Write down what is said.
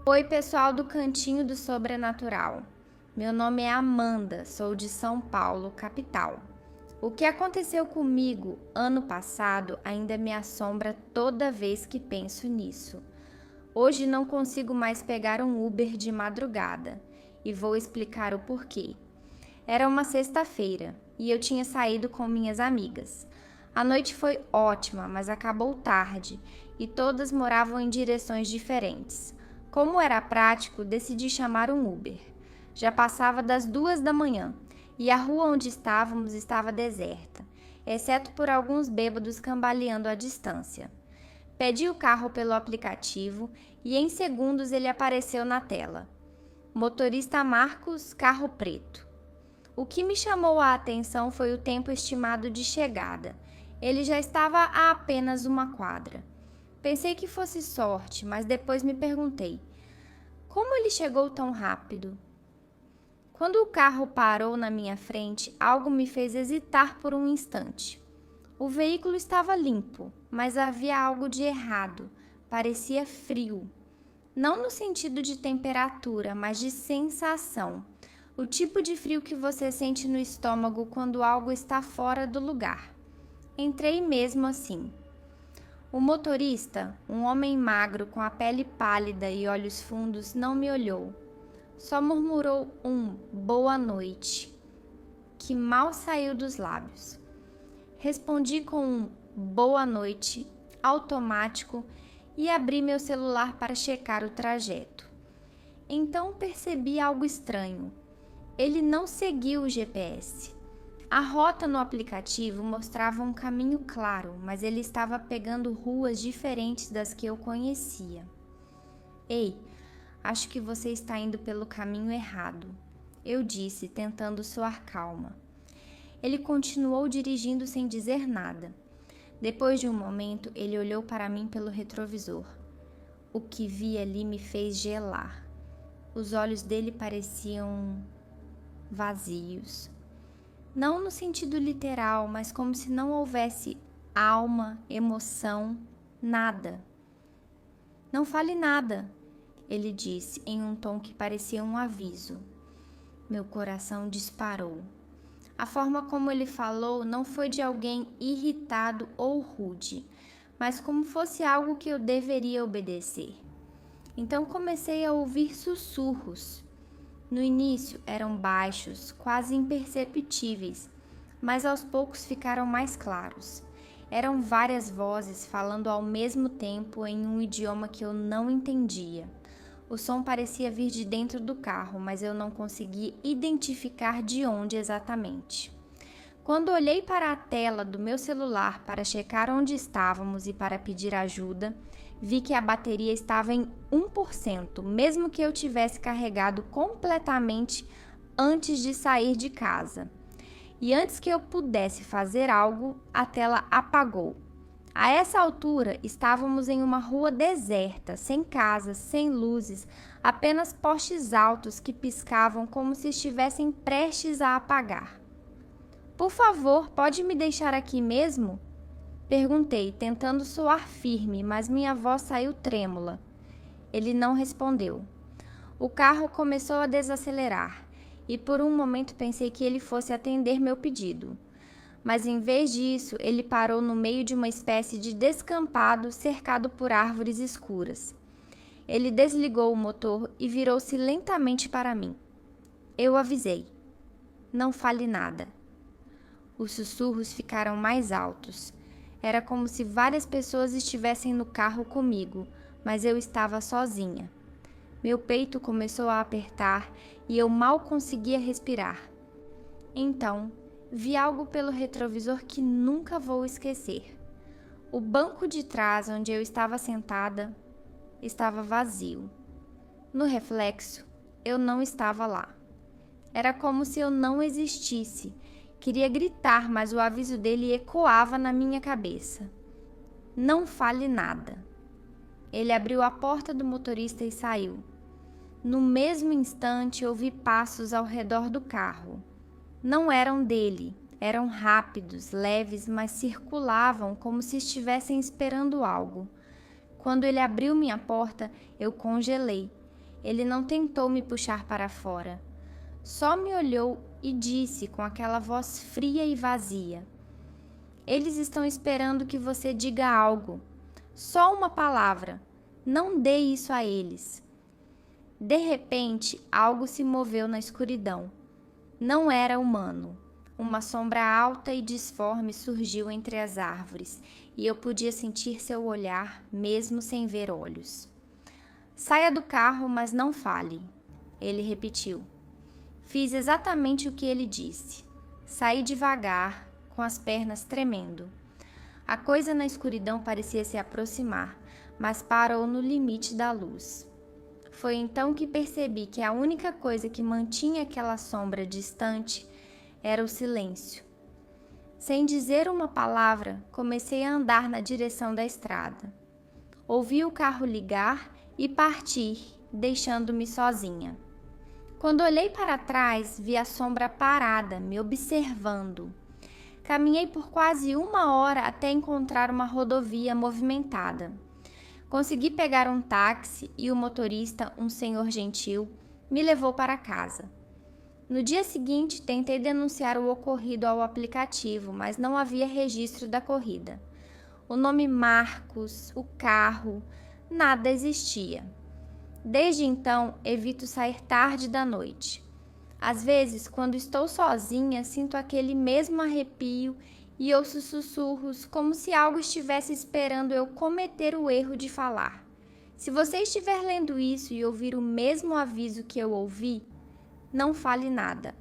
Oi, pessoal do Cantinho do Sobrenatural. Meu nome é Amanda, sou de São Paulo, capital. O que aconteceu comigo ano passado ainda me assombra toda vez que penso nisso. Hoje não consigo mais pegar um Uber de madrugada e vou explicar o porquê. Era uma sexta-feira e eu tinha saído com minhas amigas. A noite foi ótima, mas acabou tarde e todas moravam em direções diferentes. Como era prático, decidi chamar um Uber. Já passava das 2 da manhã e a rua onde estávamos estava deserta, exceto por alguns bêbados cambaleando à distância. Pedi o carro pelo aplicativo e em segundos ele apareceu na tela. Motorista Marcos, carro preto. O que me chamou a atenção foi o tempo estimado de chegada. Ele já estava a apenas uma quadra. Pensei que fosse sorte, mas depois me perguntei: como ele chegou tão rápido? Quando o carro parou na minha frente, algo me fez hesitar por um instante. O veículo estava limpo, mas havia algo de errado. Parecia frio. Não no sentido de temperatura, mas de sensação. O tipo de frio que você sente no estômago quando algo está fora do lugar. Entrei mesmo assim. O motorista, um homem magro com a pele pálida e olhos fundos, não me olhou. Só murmurou um boa noite, que mal saiu dos lábios. Respondi com um boa noite automático e abri meu celular para checar o trajeto. Então percebi algo estranho. Ele não seguiu o GPS. A rota no aplicativo mostrava um caminho claro, mas ele estava pegando ruas diferentes das que eu conhecia. Ei, acho que você está indo pelo caminho errado, eu disse, tentando soar calma. Ele continuou dirigindo sem dizer nada. Depois de um momento, ele olhou para mim pelo retrovisor. O que vi ali me fez gelar. Os olhos dele pareciam vazios. Não no sentido literal, mas como se não houvesse alma, emoção, nada. Não fale nada, ele disse em um tom que parecia um aviso. Meu coração disparou. A forma como ele falou não foi de alguém irritado ou rude, mas como fosse algo que eu deveria obedecer. Então comecei a ouvir sussurros. No início eram baixos, quase imperceptíveis, mas aos poucos ficaram mais claros. Eram várias vozes falando ao mesmo tempo em um idioma que eu não entendia. O som parecia vir de dentro do carro, mas eu não conseguia identificar de onde exatamente. Quando olhei para a tela do meu celular para checar onde estávamos e para pedir ajuda, vi que a bateria estava em 1%, mesmo que eu tivesse carregado completamente antes de sair de casa. E antes que eu pudesse fazer algo, a tela apagou. A essa altura, estávamos em uma rua deserta, sem casas, sem luzes, apenas postes altos que piscavam como se estivessem prestes a apagar. Por favor, pode me deixar aqui mesmo? Perguntei, tentando soar firme, mas minha voz saiu trêmula. Ele não respondeu. O carro começou a desacelerar, e por um momento pensei que ele fosse atender meu pedido. Mas em vez disso, ele parou no meio de uma espécie de descampado cercado por árvores escuras. Ele desligou o motor e virou-se lentamente para mim. Eu avisei. Não fale nada. Os sussurros ficaram mais altos. Era como se várias pessoas estivessem no carro comigo, mas eu estava sozinha. Meu peito começou a apertar e eu mal conseguia respirar. Então, vi algo pelo retrovisor que nunca vou esquecer. O banco de trás onde eu estava sentada estava vazio. No reflexo, eu não estava lá. Era como se eu não existisse. Queria gritar, mas o aviso dele ecoava na minha cabeça. Não fale nada. Ele abriu a porta do motorista e saiu. No mesmo instante, ouvi passos ao redor do carro. Não eram dele, eram rápidos, leves, mas circulavam como se estivessem esperando algo. Quando ele abriu minha porta, eu congelei. Ele não tentou me puxar para fora. Só me olhou e disse com aquela voz fria e vazia: Eles estão esperando que você diga algo. Só uma palavra. Não dê isso a eles. De repente, algo se moveu na escuridão. Não era humano. Uma sombra alta e disforme surgiu entre as árvores, e eu podia sentir seu olhar, mesmo sem ver olhos. Saia do carro, mas não fale, ele repetiu. Fiz exatamente o que ele disse. Saí devagar, com as pernas tremendo. A coisa na escuridão parecia se aproximar, mas parou no limite da luz. Foi então que percebi que a única coisa que mantinha aquela sombra distante era o silêncio. Sem dizer uma palavra, comecei a andar na direção da estrada. Ouvi o carro ligar e partir, deixando-me sozinha. Quando olhei para trás, vi a sombra parada, me observando. Caminhei por quase 1 hora até encontrar uma rodovia movimentada. Consegui pegar um táxi e o motorista, um senhor gentil, me levou para casa. No dia seguinte, tentei denunciar o ocorrido ao aplicativo, mas não havia registro da corrida. O nome Marcos, o carro, nada existia. Desde então, evito sair tarde da noite. Às vezes, quando estou sozinha, sinto aquele mesmo arrepio e ouço sussurros como se algo estivesse esperando eu cometer o erro de falar. Se você estiver lendo isso e ouvir o mesmo aviso que eu ouvi, não fale nada.